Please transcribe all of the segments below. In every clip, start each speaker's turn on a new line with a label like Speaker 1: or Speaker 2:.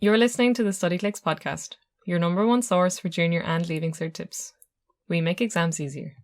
Speaker 1: You're listening to the Studyclix podcast, your number one source for junior and leaving cert tips. We make exams easier.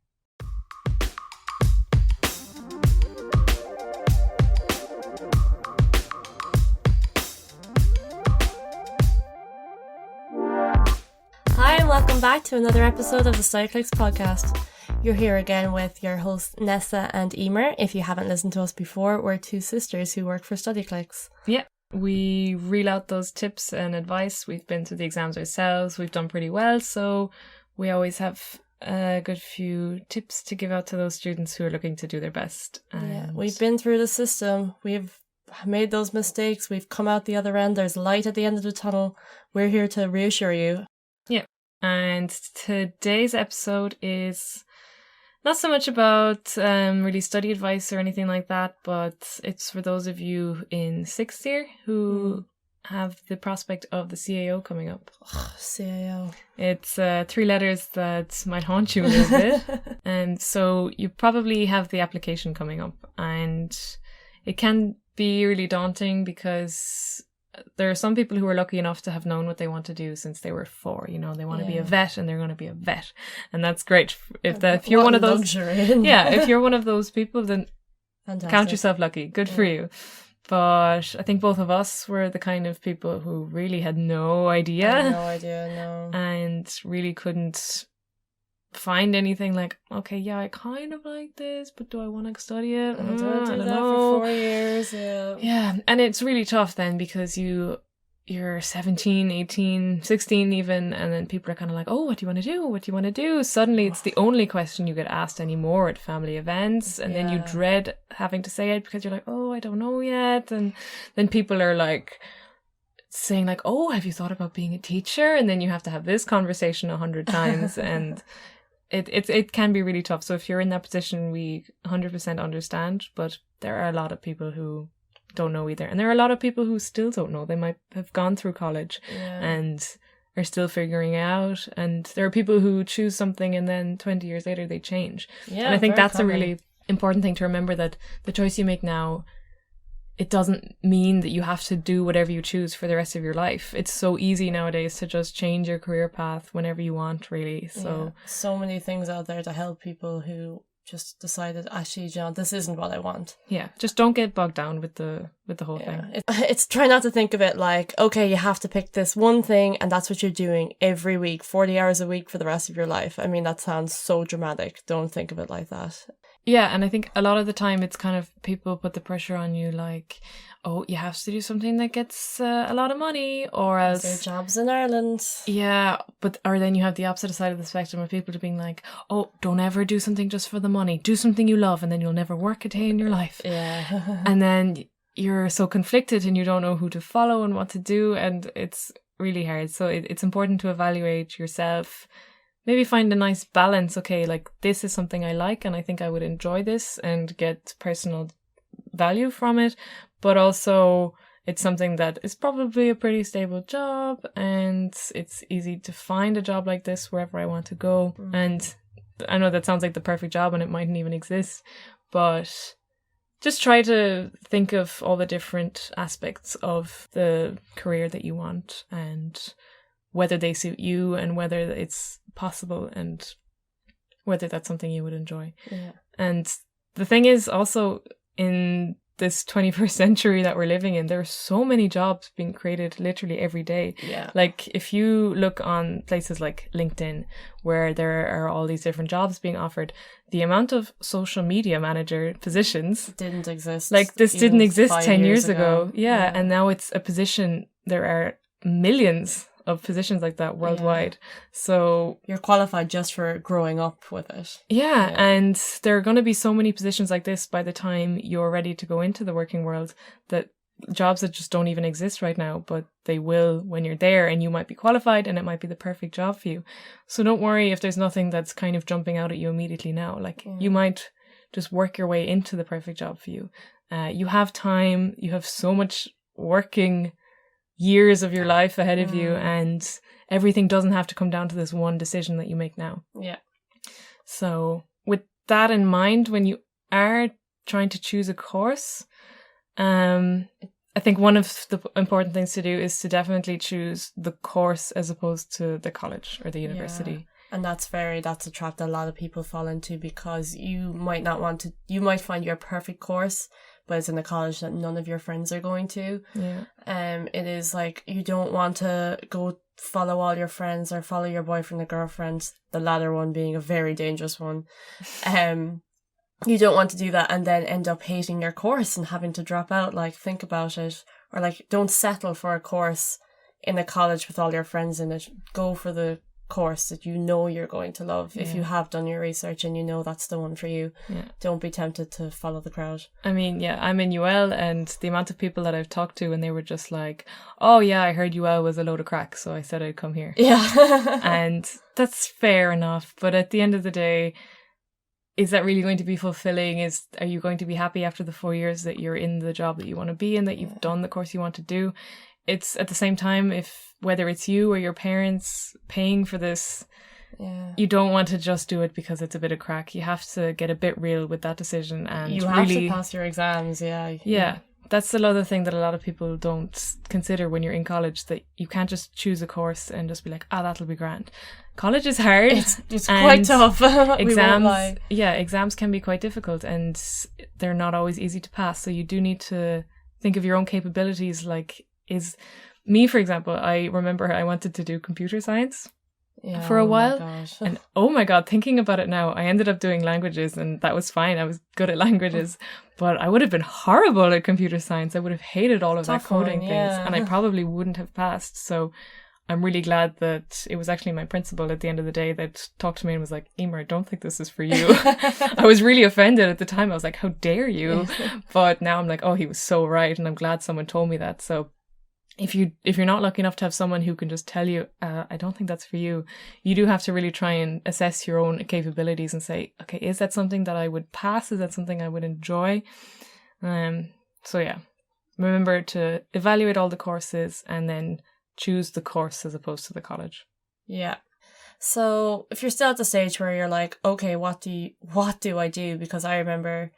Speaker 2: Hi and welcome back to another episode of the Studyclix podcast. You're here again with your hosts Nessa and Eimear. If you haven't listened to us before, we're two sisters who work for Studyclix.
Speaker 1: Yeah, we reel out those tips and advice. We've been to the exams ourselves. We've done pretty well, so we always have a good few tips to give out to those students who are looking to do their best.
Speaker 2: Yeah, we've been through the system. We've made those mistakes. We've come out the other end. There's light at the end of the tunnel. We're here to reassure you.
Speaker 1: Yeah, and today's episode is not so much about really study advice or anything like that, but it's for those of you in sixth year who have the prospect of the CAO coming up.
Speaker 2: CAO.
Speaker 1: It's 3 letters that might haunt you a little bit. And so you probably have the application coming up, and it can be really daunting because there are some people who are lucky enough to have known what they want to do since they were 4. You know, they want to be a vet and they're going to be a vet. And that's great. If you're one of those, if you're one of those people, then fantastic. Count yourself lucky. Good for you. But I think both of us were the kind of people who really had no idea.
Speaker 2: No.
Speaker 1: And really couldn't find anything like, okay, yeah, I kind of like this, but do I want to study it?
Speaker 2: I do that for 4 years,
Speaker 1: Yeah, and it's really tough then because you're 17, 18, 16 even, and then people are kind of like, oh, what do you want to do? What do you want to do? Suddenly it's the only question you get asked anymore at family events, and then you dread having to say it because you're like, oh, I don't know yet. And then people are like saying like, oh, have you thought about being a teacher? And then you have to have this conversation 100 times and it can be really tough. So if you're in that position, we 100% understand, but there are a lot of people who don't know either. And there are a lot of people who still don't know. They might have gone through college and are still figuring out. And there are people who choose something and then 20 years later they change. Yeah, and I think that's common. A really important thing to remember, that the choice you make now, it doesn't mean that you have to do whatever you choose for the rest of your life. It's so easy nowadays to just change your career path whenever you want, really.
Speaker 2: So many things out there to help people who just decided, actually, John, this isn't what I want.
Speaker 1: Yeah, just don't get bogged down with the whole thing.
Speaker 2: It's try not to think of it like, okay, you have to pick this one thing and that's what you're doing every week, 40 hours a week for the rest of your life. I mean, that sounds so dramatic. Don't think of it like that.
Speaker 1: Yeah, and I think a lot of the time it's kind of people put the pressure on you like, oh, you have to do something that gets a lot of money, or else
Speaker 2: there are jobs in Ireland.
Speaker 1: Yeah, or then you have the opposite side of the spectrum of people to being like, oh, don't ever do something just for the money. Do something you love and then you'll never work a day in your life.
Speaker 2: Yeah.
Speaker 1: And then you're so conflicted and you don't know who to follow and what to do, and it's really hard. So it's important to evaluate yourself. Maybe find a nice balance. Okay, like this is something I like and I think I would enjoy this and get personal value from it. But also it's something that is probably a pretty stable job and it's easy to find a job like this wherever I want to go. And I know that sounds like the perfect job and it mightn't even exist, but just try to think of all the different aspects of the career that you want and whether they suit you and whether it's possible and whether that's something you would enjoy.
Speaker 2: Yeah.
Speaker 1: And the thing is also, in this 21st century that we're living in, there are so many jobs being created literally every day.
Speaker 2: Yeah.
Speaker 1: Like if you look on places like LinkedIn, where there are all these different jobs being offered, the amount of social media manager positions
Speaker 2: didn't exist.
Speaker 1: Like this didn't exist 10 years ago. Yeah. And now it's a position. There are millions of positions like that worldwide. So
Speaker 2: you're qualified just for growing up with it.
Speaker 1: Yeah. And there are going to be so many positions like this by the time you're ready to go into the working world, that jobs that just don't even exist right now, but they will when you're there, and you might be qualified and it might be the perfect job for you. So don't worry if there's nothing that's kind of jumping out at you immediately now. Like you might just work your way into the perfect job for you. You have time, you have so much working years of your life ahead of you, and everything doesn't have to come down to this one decision that you make now.
Speaker 2: Yeah.
Speaker 1: So with that in mind, when you are trying to choose a course, I I think one of the important things to do is to definitely choose the course as opposed to the college or the university.
Speaker 2: Yeah. And that's a trap that a lot of people fall into, because you might find your perfect course, but it's in a college that none of your friends are going to.
Speaker 1: Yeah.
Speaker 2: It is like, you don't want to go follow all your friends or follow your boyfriend or girlfriend, the latter one being a very dangerous one. You don't want to do that and then end up hating your course and having to drop out. Like, think about it. Or like, don't settle for a course in a college with all your friends in it. Go for the course that you know you're going to love. If you have done your research and you know that's the one for you, don't be tempted to follow the crowd.
Speaker 1: I mean, yeah, I'm in UL, and the amount of people that I've talked to, and they were just like, oh yeah, I heard UL was a load of crack, so I said I'd come here.
Speaker 2: Yeah.
Speaker 1: And that's fair enough, but at the end of the day, is that really going to be fulfilling? Are you going to be happy after the 4 years that you're in the job that you want to be in, that you've done the course you want to do? It's at the same time, whether it's you or your parents paying for this, you don't want to just do it because it's a bit of crack. You have to get a bit real with that decision, and
Speaker 2: you have to pass your exams. Yeah.
Speaker 1: That's another thing that a lot of people don't consider when you're in college, that you can't just choose a course and just be like, that'll be grand. College is hard.
Speaker 2: It's quite tough.
Speaker 1: Exams can be quite difficult, and they're not always easy to pass. So you do need to think of your own capabilities. Like, me, for example, I remember I wanted to do computer science for a while. And oh my God, thinking about it now, I ended up doing languages, and that was fine. I was good at languages, but I would have been horrible at computer science. I would have hated all of that coding things, and I probably wouldn't have passed. So I'm really glad that it was actually my principal at the end of the day that talked to me and was like, Eimear, I don't think this is for you. I was really offended at the time. I was like, how dare you? But now I'm like, oh, he was so right. And I'm glad someone told me that. So if you're not lucky enough to have someone who can just tell you, I don't think that's for you, you do have to really try and assess your own capabilities and say, okay, is that something that I would pass? Is that something I would enjoy? So yeah, remember to evaluate all the courses and then choose the course as opposed to the college. Yeah.
Speaker 2: So if you're still at the stage where you're like, okay, what do I do? Because I remember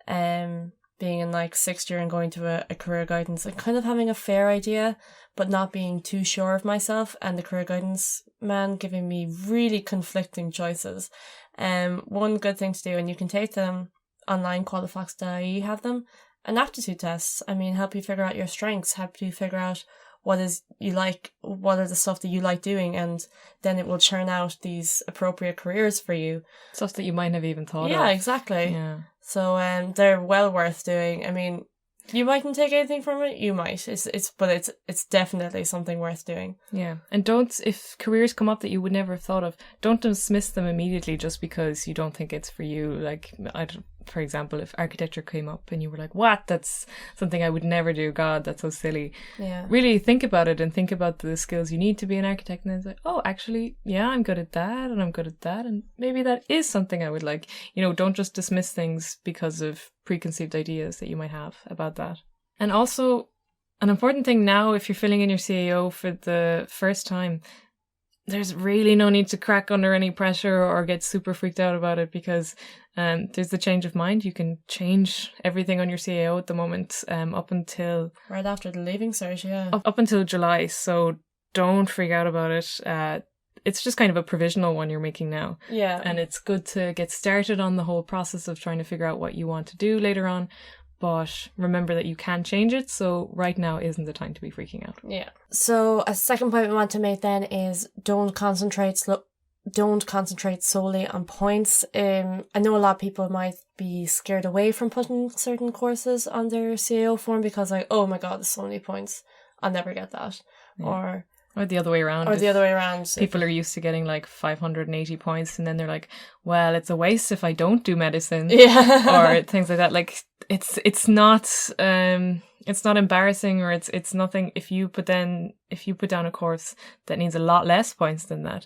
Speaker 2: being in like 6th year and going to a career guidance and kind of having a fair idea, but not being too sure of myself, and the career guidance man giving me really conflicting choices. One good thing to do, and you can take them online, qualifox.ie have them, and aptitude tests. I mean, help you figure out your strengths, help you figure out what are the stuff that you like doing, and then it will churn out these appropriate careers for you.
Speaker 1: Stuff that you might have even thought of.
Speaker 2: Yeah, exactly.
Speaker 1: Yeah.
Speaker 2: So they're well worth doing. I mean, you mightn't take anything from it, you might. But it's definitely something worth doing.
Speaker 1: Yeah. And if careers come up that you would never have thought of, don't dismiss them immediately just because you don't think it's for you. Like, for example, if architecture came up and you were like, what? That's something I would never do. God, that's so silly.
Speaker 2: Yeah.
Speaker 1: Really think about it and think about the skills you need to be an architect. And it's like, oh, actually, yeah, I'm good at that and I'm good at that. And maybe that is something I would like. Don't just dismiss things because of preconceived ideas that you might have about that. And also, an important thing now, if you're filling in your CAO for the first time, there's really no need to crack under any pressure or get super freaked out about it, because there's the change of mind. You can change everything on your CAO at the moment up until...
Speaker 2: right after the leaving cert, yeah.
Speaker 1: Up until July, so don't freak out about it. It's just kind of a provisional one you're making now.
Speaker 2: Yeah.
Speaker 1: And it's good to get started on the whole process of trying to figure out what you want to do later on. But remember that you can change it, so right now isn't the time to be freaking out.
Speaker 2: Yeah. So a second point we want to make then is don't concentrate solely on points. I know a lot of people might be scared away from putting certain courses on their CAO form because like, oh my God, there's so many points, I'll never get that.
Speaker 1: Yeah. Or the other way around. People are used to getting like 580 points and then they're like, well, it's a waste if I don't do medicine.
Speaker 2: Yeah.
Speaker 1: Or things like that. Like it's not embarrassing, or it's nothing if you put down a course that needs a lot less points than that.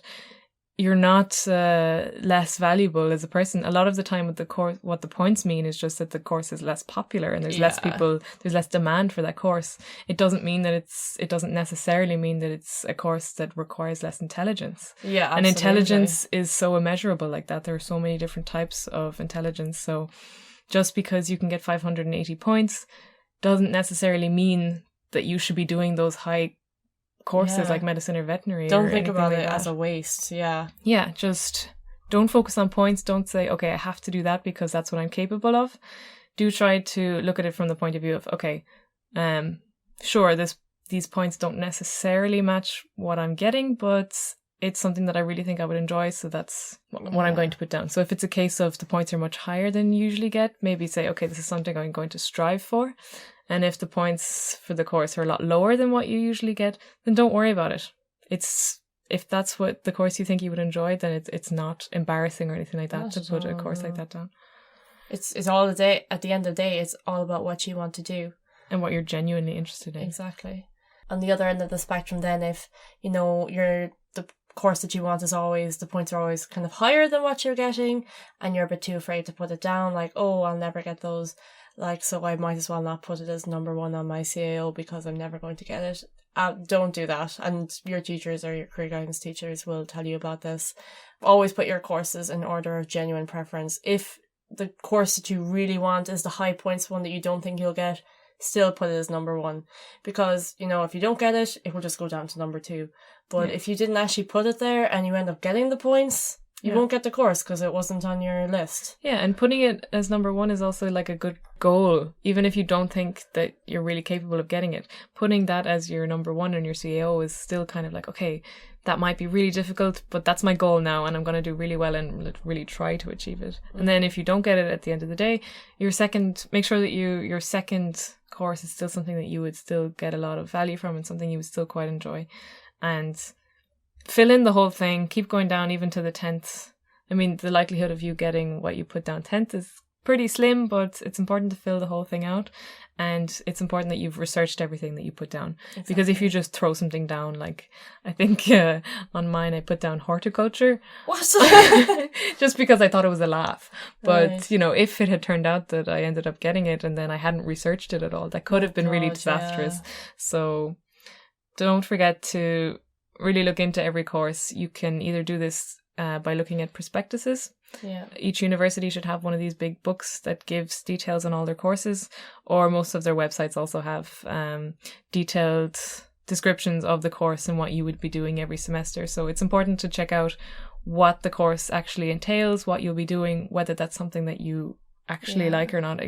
Speaker 1: You're not less valuable as a person. A lot of the time with the course, what the points mean is just that the course is less popular and there's less people, there's less demand for that course. It doesn't necessarily mean that it's a course that requires less intelligence.
Speaker 2: Yeah, absolutely.
Speaker 1: And intelligence is so immeasurable like that. There are so many different types of intelligence. So just because you can get 580 points doesn't necessarily mean that you should be doing those high courses like medicine or veterinary.
Speaker 2: Don't
Speaker 1: or
Speaker 2: think about
Speaker 1: like
Speaker 2: it
Speaker 1: that.
Speaker 2: as a waste. Yeah.
Speaker 1: Yeah, just don't focus on points. Don't say, okay, I have to do that because that's what I'm capable of. Do try to look at it from the point of view of, okay, sure, these points don't necessarily match what I'm getting, but it's something that I really think I would enjoy, so that's what I'm going to put down. So if it's a case of the points are much higher than you usually get, maybe say, okay, this is something I'm going to strive for. And if the points for the course are a lot lower than what you usually get, then don't worry about it. If that's what the course you think you would enjoy, then it's not embarrassing or anything like that to put a course like that down.
Speaker 2: It's all at the end of the day, it's all about what you want to do.
Speaker 1: And what you're genuinely interested in.
Speaker 2: Exactly. On the other end of the spectrum then, if, the course that you want is always, the points are always kind of higher than what you're getting, and you're a bit too afraid to put it down, like, oh, I'll never get those, like, so I might as well not put it as number 1 on my CAO because I'm never going to get it. Don't do that. And your teachers or your career guidance teachers will tell you about this. Always put your courses in order of genuine preference. If the course that you really want is the high points one that you don't think you'll get, still put it as number 1, because if you don't get it, it will just go down to number 2. But if you didn't actually put it there and you end up getting the points, you won't get the course because it wasn't on your list. Yeah,
Speaker 1: and putting it as number 1 is also like a good goal, even if you don't think that you're really capable of getting it. Putting that as your number 1 in your CAO is still kind of like, okay, that might be really difficult, but that's my goal now, and I'm going to do really well and really try to achieve it. And then if you don't get it at the end of the day, make sure that your second course is still something that you would still get a lot of value from and something you would still quite enjoy. And fill in the whole thing, keep going down even to the 10th. I mean, the likelihood of you getting what you put down 10th is pretty slim, but it's important to fill the whole thing out. And it's important that you've researched everything that you put down. Exactly. Because if you just throw something down, like I think on mine I put down horticulture.
Speaker 2: What?
Speaker 1: Just because I thought it was a laugh. But,
Speaker 2: right.
Speaker 1: If it had turned out that I ended up getting it and then I hadn't researched it at all, that could have been really disastrous. Yeah. So don't forget to really look into every course. You can either do this by looking at prospectuses.
Speaker 2: Yeah.
Speaker 1: Each university should have one of these big books that gives details on all their courses, or most of their websites also have detailed descriptions of the course and what you would be doing every semester. So it's important to check out what the course actually entails, what you'll be doing, whether that's something that you actually like or not.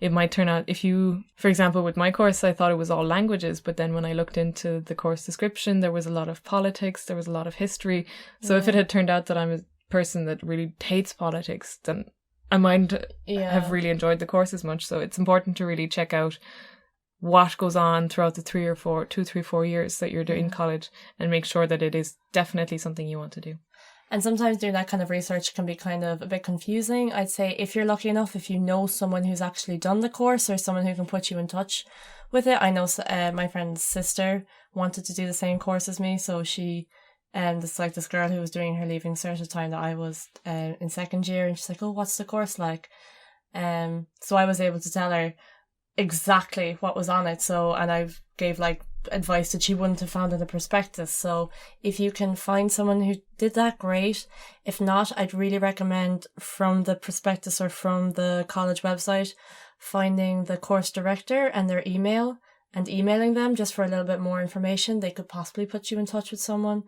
Speaker 1: It might turn out, if you, for example, with my course, I thought it was all languages, but then when I looked into the course description, there was a lot of politics, there was a lot of history. So if it had turned out that I'm a person that really hates politics, then I might have really enjoyed the course as much. So it's important to really check out what goes on throughout the 2, 3, 4 years that you're doing college, and make sure that it is definitely something you want to do.
Speaker 2: And sometimes doing that kind of research can be kind of a bit confusing. I'd say if you're lucky enough, if you know someone who's actually done the course or someone who can put you in touch with it. I know my friend's sister wanted to do the same course as me, so she this girl who was doing her leaving cert at the time that I was in second year, and she's like, oh, what's the course like? So I was able to tell her exactly what was on it. So, and I gave advice that she wouldn't have found in the prospectus. So if you can find someone who did that, great. If not, I'd really recommend from the prospectus or from the college website finding the course director and their email and emailing them just for a little bit more information. They could possibly put you in touch with someone.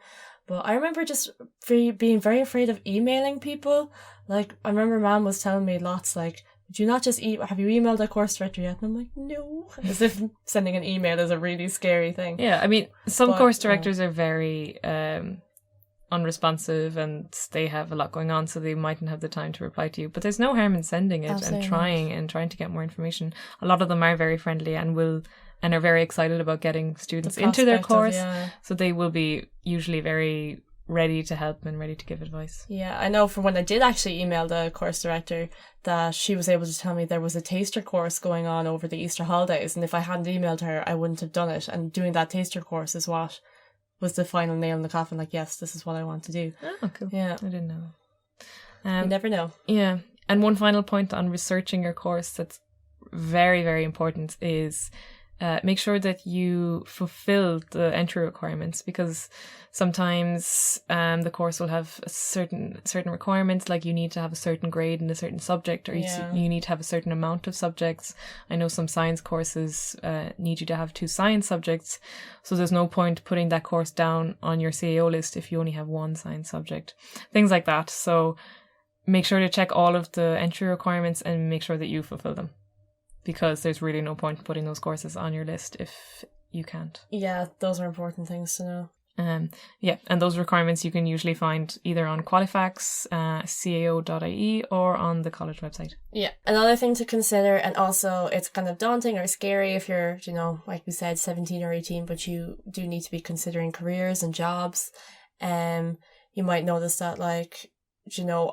Speaker 2: But I remember just being very afraid of emailing people. I remember Mom was telling me lots, do not just have you emailed the course director yet? And I'm like, no. As if sending an email is a really scary thing.
Speaker 1: Yeah, I mean, some course directors are very unresponsive and they have a lot going on, so they mightn't have the time to reply to you. But there's no harm in sending it and trying to get more information. A lot of them are very friendly and are very excited about getting students into their course. So they will be usually very ready to help and ready to give advice.
Speaker 2: Yeah, I know from when I did actually email the course director that she was able to tell me there was a taster course going on over the Easter holidays, and if I hadn't emailed her, I wouldn't have done it. And doing that taster course is what was the final nail in the coffin. Yes, this is what I want to do.
Speaker 1: Oh, cool. Yeah. I didn't know.
Speaker 2: You never know.
Speaker 1: Yeah. And one final point on researching your course that's very, very important is make sure that you fulfill the entry requirements, because sometimes the course will have certain requirements, like you need to have a certain grade in a certain subject, or you need to have a certain amount of subjects. I know some science courses need you to have 2 science subjects, so there's no point putting that course down on your CAO list if you only have 1 science subject. Things like that. So make sure to check all of the entry requirements and make sure that you fulfill them, because there's really no point putting those courses on your list if you can't.
Speaker 2: Yeah, those are important things to know.
Speaker 1: And those requirements you can usually find either on Qualifax, CAO.ie, or on the college website.
Speaker 2: Yeah, another thing to consider, and also it's kind of daunting or scary if you're, like we said, 17 or 18, but you do need to be considering careers and jobs. You might notice that, like,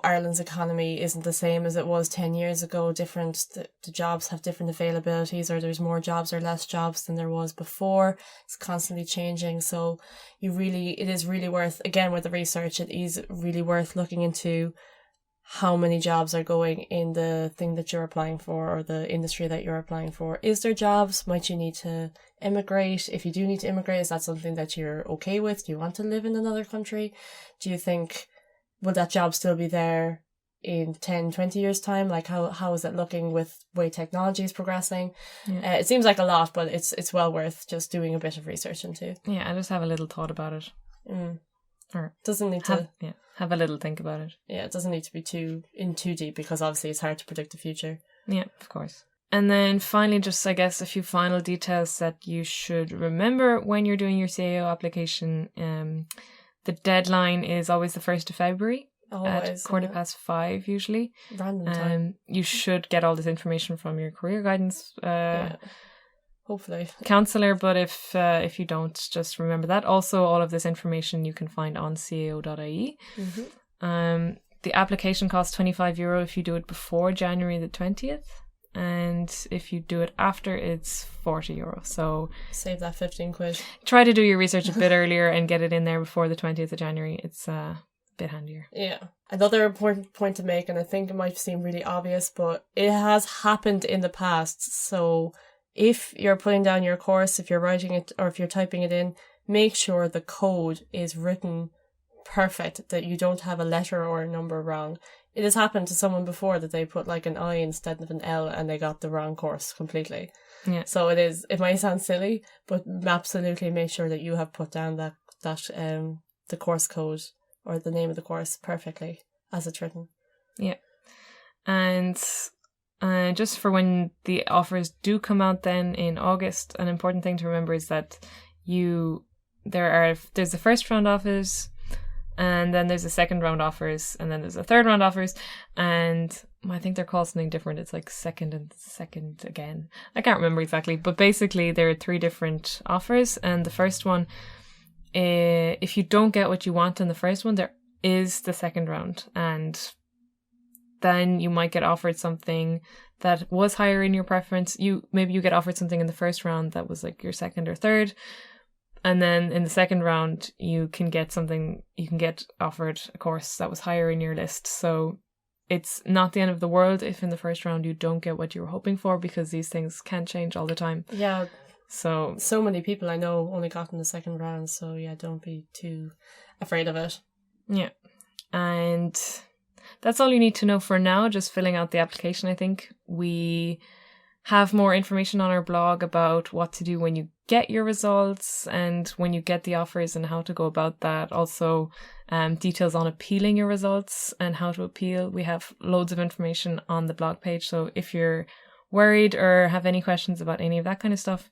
Speaker 2: Ireland's economy isn't the same as it was 10 years ago. The jobs have different availabilities, or there's more jobs or less jobs than there was before. It's constantly changing. So it is really worth, again, with the research, it is really worth looking into how many jobs are going in the thing that you're applying for, or the industry that you're applying for. Is there jobs? Might you need to immigrate? If you do need to immigrate, is that something that you're okay with? Do you want to live in another country? Do you think, will that job still be there in 10, 20 years' time? Like, how is it looking with the way technology is progressing? Yeah. It seems like a lot, but it's well worth just doing a bit of research into.
Speaker 1: Yeah, I just have a little thought about it. Or
Speaker 2: doesn't need to...
Speaker 1: have a little think about it.
Speaker 2: Yeah, it doesn't need to be too deep, because obviously it's hard to predict the future.
Speaker 1: Yeah, of course. And then finally, just, I guess, a few final details that you should remember when you're doing your CAO application. The deadline is always the 1st of February at 5:15 usually.
Speaker 2: Random time.
Speaker 1: You should get all this information from your career guidance
Speaker 2: hopefully
Speaker 1: counselor, but if you don't, just remember that. Also, all of this information you can find on cao.ie. The application costs €25 if you do it before January the 20th. And if you do it after, it's €40. So
Speaker 2: save that 15 quid.
Speaker 1: Try to do your research a bit earlier and get it in there before the 20th of January. It's a bit handier.
Speaker 2: Yeah. Another important point to make, and I think it might seem really obvious, but it has happened in the past. So if you're putting down your course, if you're writing it or if you're typing it in, make sure the code is written perfect, that you don't have a letter or a number wrong. It has happened to someone before that they put like an I instead of an L and they got the wrong course completely.
Speaker 1: Yeah.
Speaker 2: So it might sound silly, but absolutely make sure that you have put down that the course code or the name of the course perfectly as it's written. Yeah.
Speaker 1: And just for when the offers do come out then in August, an important thing to remember is that there's the first round offers, and then there's a second round offers, and then there's a third round offers, and I think they're called something different. It's like second and second again. I can't remember exactly, but basically there are 3 different offers, and the first one, if you don't get what you want in the first one, there is the second round, and then you might get offered something that was higher in your preference. Maybe you get offered something in the first round that was like your second or third, and then in the second round you can get offered a course that was higher in your list. So it's not the end of the world if in the first round you don't get what you were hoping for, because these things can change all the time.
Speaker 2: Yeah.
Speaker 1: So
Speaker 2: many people I know only got in the second round, so yeah, don't be too afraid of it.
Speaker 1: Yeah. And that's all you need to know for now, just filling out the application. I think we have more information on our blog about what to do when you get your results and when you get the offers and how to go about that. Also, details on appealing your results and how to appeal. We have loads of information on the blog page. So if you're worried or have any questions about any of that kind of stuff,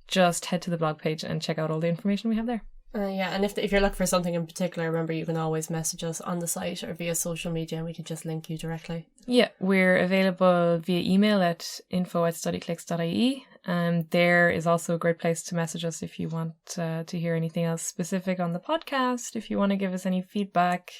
Speaker 1: just head to the blog page and check out all the information we have there.
Speaker 2: And if you're looking for something in particular, remember you can always message us on the site or via social media and we can just link you directly.
Speaker 1: Yeah, we're available via email at info@studyclix.ie, and there is also a great place to message us if you want to hear anything else specific on the podcast. If you want to give us any feedback,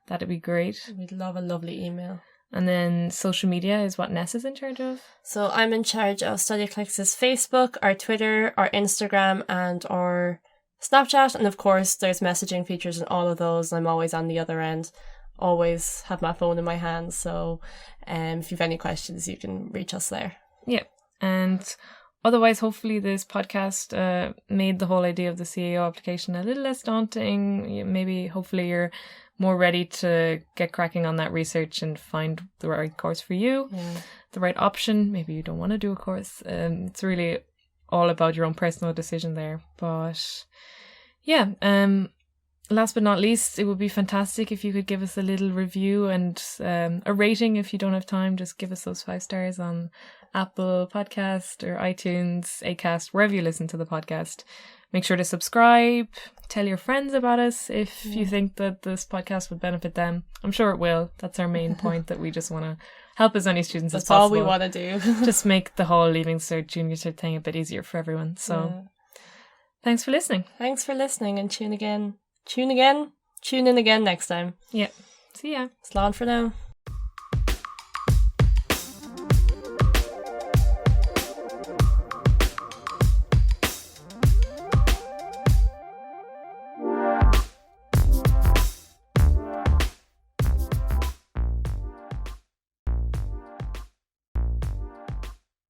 Speaker 1: that'd be great.
Speaker 2: We'd love a lovely email.
Speaker 1: And then social media is what Nessa's in charge of.
Speaker 2: So I'm in charge of Studyclix's Facebook, our Twitter, our Instagram, and our Snapchat, and of course there's messaging features in all of those. I'm always on the other end, always have my phone in my hand, so if you have any questions you can reach us there.
Speaker 1: Yeah, and otherwise, hopefully this podcast made the whole idea of the CAO application a little less daunting. Maybe, hopefully you're more ready to get cracking on that research and find the right course for you, the right option. Maybe you don't want to do a course. It's really all about your own personal decision there. But yeah, last but not least, it would be fantastic if you could give us a little review and a rating. If you don't have time, just give us those 5 stars on Apple Podcast or iTunes, Acast, wherever you listen to the podcast. Make sure to subscribe. Tell your friends about us if you think that this podcast would benefit them. I'm sure it will. That's our main point, that we just want to help as many students as possible.
Speaker 2: That's all we want to do.
Speaker 1: Just make the whole Leaving Cert, Junior Cert thing a bit easier for everyone. So thanks for listening.
Speaker 2: Thanks for listening, and tune in again next time.
Speaker 1: Yeah. See ya.
Speaker 2: Slán for now.